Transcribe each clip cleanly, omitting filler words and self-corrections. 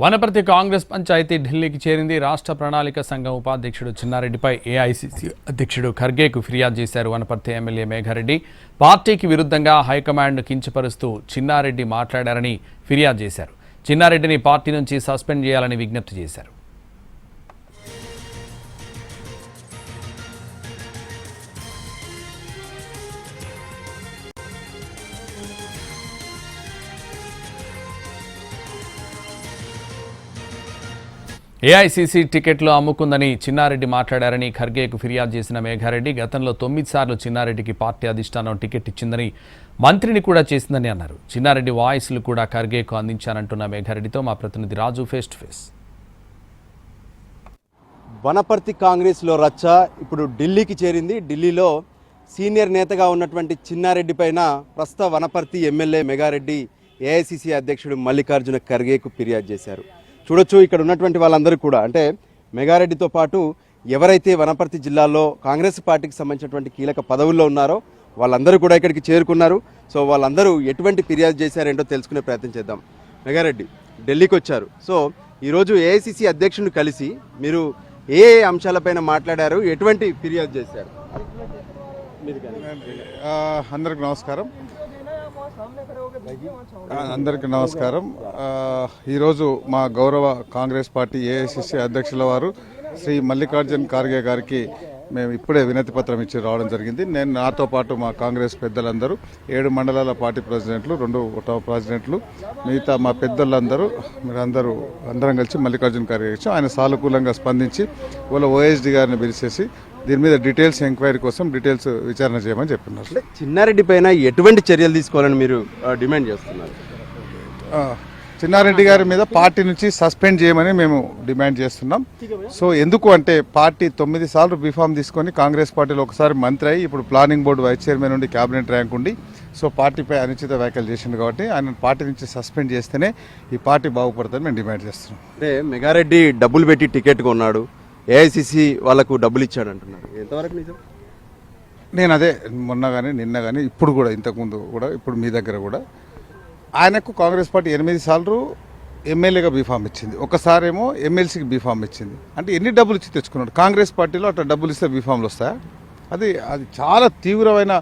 వనపర్తి కాంగ్రెస్ పంచాయతీ ఢిల్లీకి చేరింది. రాష్ట్ర ప్రణాళిక సంఘం ఉపాధ్యక్షుడు చిన్నారెడ్డిపై ఏఐసీసీ అధ్యక్షుడు ఖర్గేకు ఫిర్యాదు చేశారు. వనపర్తి ఎమ్మెల్యే మేఘారెడ్డి పార్టీకి విరుద్ధంగా హైకమాండ్ను కించపరుస్తూ చిన్నారెడ్డి మాట్లాడారని ఫిర్యాదు చేశారు. చిన్నారెడ్డిని పార్టీ నుంచి సస్పెండ్ చేయాలని విజ్ఞప్తి చేశారు. ఏఐసీసీ టికెట్లు అమ్ముకుందని చిన్నారెడ్డి మాట్లాడారని ఖర్గేకు ఫిర్యాదు చేసిన మేఘారెడ్డి గతంలో 9 సార్లు చిన్నారెడ్డికి పార్టీ అధిష్టానం టికెట్ ఇచ్చిందని, మంత్రిని కూడా చేసిందని అన్నారు. చిన్నారెడ్డి వాయిస్లు కూడా ఖర్గేకు అందించానంటున్న మేఘారెడ్డితో మా ప్రతినిధి రాజు ఫేస్ టు ఫేస్. వనపర్తి కాంగ్రెస్లో రచ్చ ఇప్పుడు ఢిల్లీకి చేరింది. ఢిల్లీలో సీనియర్ నేతగా ఉన్నటువంటి చిన్నారెడ్డి పైన ప్రస్తుత వనపర్తి ఎమ్మెల్యే మేఘారెడ్డి ఏఐసీసీ అధ్యక్షుడు మల్లికార్జున ఖర్గేకు ఫిర్యాదు చేశారు. చూడొచ్చు, ఇక్కడ ఉన్నటువంటి వాళ్ళందరూ కూడా, అంటే మేఘారెడ్డితో పాటు ఎవరైతే వనపర్తి జిల్లాలో కాంగ్రెస్ పార్టీకి సంబంధించినటువంటి కీలక పదవుల్లో ఉన్నారో వాళ్ళందరూ కూడా ఇక్కడికి చేరుకున్నారు. సో వాళ్ళందరూ ఎటువంటి ఫిర్యాదు చేశారేంటో తెలుసుకునే ప్రయత్నం చేద్దాం. మేఘారెడ్డి ఢిల్లీకి వచ్చారు. సో ఈరోజు ఏఐసీసీ అధ్యక్షుడిని కలిసి మీరు ఏ అంశాలపైన మాట్లాడారు, ఎటువంటి ఫిర్యాదు చేశారు? అందరికీ నమస్కారం. ఈరోజు మా గౌరవ కాంగ్రెస్ పార్టీ ఏఐసీసీ అధ్యక్షుల వారు శ్రీ మల్లికార్జున్ ఖార్గే గారికి మేము ఇప్పుడే వినతి పత్రం ఇచ్చి రావడం జరిగింది. నేను నాతో పాటు మా కాంగ్రెస్ పెద్దలందరూ 7 మండలాల పార్టీ ప్రెసిడెంట్లు, 2 టౌన్ ప్రెసిడెంట్లు, మిగతా మా పెద్దలందరూ అందరం కలిసి మల్లికార్జున్ ఖార్గే ఇచ్చాం. ఆయన సానుకూలంగా స్పందించి వాళ్ళ ఓఎస్డీ గారిని పిలిచేసి దీని మీద డీటెయిల్స్ ఎంక్వైరీ కోసం డీటెయిల్స్ విచారణ చేయమని చెప్పినారు. చిన్నారెడ్డి పైన ఎటువంటి చర్యలు తీసుకోవాలని మీరు డిమాండ్ చేస్తున్నారు? చిన్నారెడ్డి గారి మీద పార్టీ నుంచి సస్పెండ్ చేయమని మేము డిమాండ్ చేస్తున్నాం. సో ఎందుకు అంటే పార్టీ 9 సార్లు బీఫామ్ తీసుకొని కాంగ్రెస్ పార్టీలో ఒకసారి మంత్రి అయ్యి ఇప్పుడు ప్లానింగ్ బోర్డు వైస్ చైర్మన్ నుండి క్యాబినెట్ ర్యాంక్ ఉండి సో పార్టీపై అనుచిత వ్యాఖ్యలు చేసింది కాబట్టి ఆయన పార్టీ నుంచి సస్పెండ్ చేస్తేనే ఈ పార్టీ బాగుపడుతుందని మేము డిమాండ్ చేస్తున్నాం. అంటే మెగారెడ్డి డబ్బులు పెట్టి టికెట్ కొన్నాడు, ఏఐసీసీ వాళ్ళకు డబ్బులు ఇచ్చాడు అంటున్నారు, ఎంతవరకు నిజం? నేను అదే మొన్న కానీ నిన్న కానీ ఇప్పుడు కూడా ఇంతకుముందు కూడా ఇప్పుడు మీ దగ్గర కూడా ఆయనకు కాంగ్రెస్ పార్టీ 8 సార్లు ఎమ్మెల్యేగా బీఫామ్ ఇచ్చింది, ఒకసారేమో ఎమ్మెల్సీకి బీఫామ్ ఇచ్చింది. అంటే ఎన్ని డబ్బులు ఇచ్చి తెచ్చుకున్నాడు? కాంగ్రెస్ పార్టీలో అట్లా డబ్బులు ఇస్తే బీఫామ్లు వస్తాయా? అది చాలా తీవ్రమైన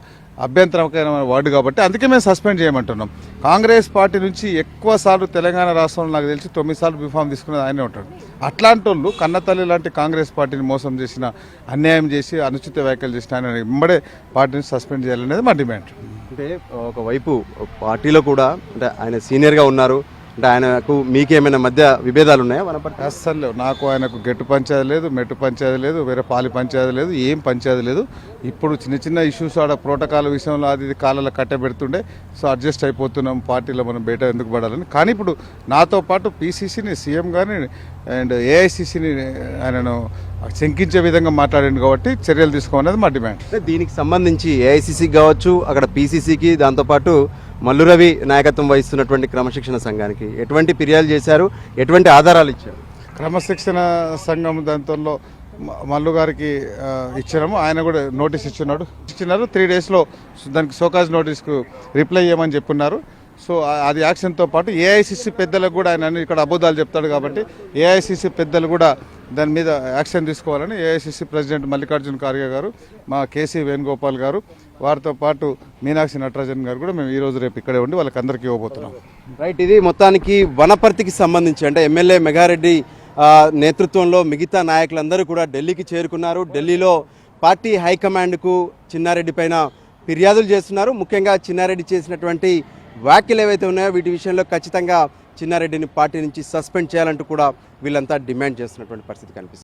అభ్యంతరకరమైన వార్డు కాబట్టి అందుకే మేము సస్పెండ్ చేయమంటున్నాం. కాంగ్రెస్ పార్టీ నుంచి ఎక్కువ సార్లు తెలంగాణ రాష్ట్రంలో నాకు తెలిసి 9 సార్లు బీఫామ్ తీసుకునేది ఆయనే ఉంటాడు. అట్లాంటి వాళ్ళు కన్నతల్లి లాంటి కాంగ్రెస్ పార్టీని మోసం చేసిన, అన్యాయం చేసి అనుచిత వ్యాఖ్యలు చేసిన ఆయన వెంబడే పార్టీ నుంచి సస్పెండ్ చేయాలనేది మా డిమాండ్. అంటే ఒకవైపు పార్టీలో కూడా అంటే ఆయన సీనియర్గా ఉన్నారు, అంటే ఆయనకు మీకేమైనా మధ్య విభేదాలు ఉన్నాయా? వనపర్తి అస్సలు నాకు ఆయనకు గెట్టు పంచాయతీ లేదు, మెట్టు పంచాయతీ లేదు, వేరే పాలి పంచాయతీ లేదు, ఏం పంచాయతీ లేదు. ఇప్పుడు చిన్న ఇష్యూస్ ఆడ ప్రోటోకాల్ విషయంలో అది కాళ్ళలో కట్టబెడుతుండే, సో అడ్జస్ట్ అయిపోతున్నాం, పార్టీలో మనం బయట ఎందుకు పడాలని. కానీ ఇప్పుడు నాతో పాటు పీసీసీని, సీఎం కానీ అండ్ ఏఐసీసీని ఆయనను శంకించే విధంగా మాట్లాడింది కాబట్టి చర్యలు తీసుకోవాలనేది మా డిమాండ్. దీనికి సంబంధించి ఏఐసీసీకి కావచ్చు, అక్కడ పీసీసీకి, దాంతోపాటు మల్లు రవి నాయకత్వం వహిస్తున్నటువంటి క్రమశిక్షణ సంఘానికి ఎటువంటి ఫిర్యాదు చేశారు, ఎటువంటి ఆధారాలు ఇచ్చారు? క్రమశిక్షణ సంఘం దాంతో మల్లు గారికి ఇచ్చినాము, ఆయన కూడా నోటీస్ ఇచ్చినారు. 3 డేస్లో దానికి షోకాజ్ నోటీస్కు రిప్లై చేయమని చెప్పున్నారు. సో అది యాక్షన్తో పాటు ఏఐసీసీ పెద్దలకు కూడా ఆయన ఇక్కడ అబద్ధాలు చెప్తాడు కాబట్టి ఏఐసీసీ పెద్దలు కూడా దాని మీద యాక్షన్ తీసుకోవాలని ఏఐసీసీ ప్రెసిడెంట్ మల్లికార్జున ఖార్గే గారు, మా కేసీ వేణుగోపాల్ గారు, వారితో పాటు మీనాక్షి నటరాజన్ గారు కూడా మేము ఈరోజు రేపు ఇక్కడే ఉండి వాళ్ళకి అందరికీ ఇవ్వబోతున్నాం. రైట్, ఇది మొత్తానికి వనపర్తికి సంబంధించి అంటే ఎమ్మెల్యే మెగారెడ్డి నేతృత్వంలో మిగతా నాయకులందరూ కూడా ఢిల్లీకి చేరుకున్నారు. ఢిల్లీలో పార్టీ హైకమాండ్కు చిన్నారెడ్డి పైన ఫిర్యాదులు చేస్తున్నారు. ముఖ్యంగా చిన్నారెడ్డి చేసినటువంటి వ్యాఖ్యలు ఏవైతే ఉన్నాయో వీటి విషయంలో ఖచ్చితంగా చిన్నారెడ్డిని పార్టీ నుంచి సస్పెండ్ చేయాలంటూ కూడా వీళ్ళంతా డిమాండ్ చేస్తున్నటువంటి పరిస్థితి కనిపిస్తుంది.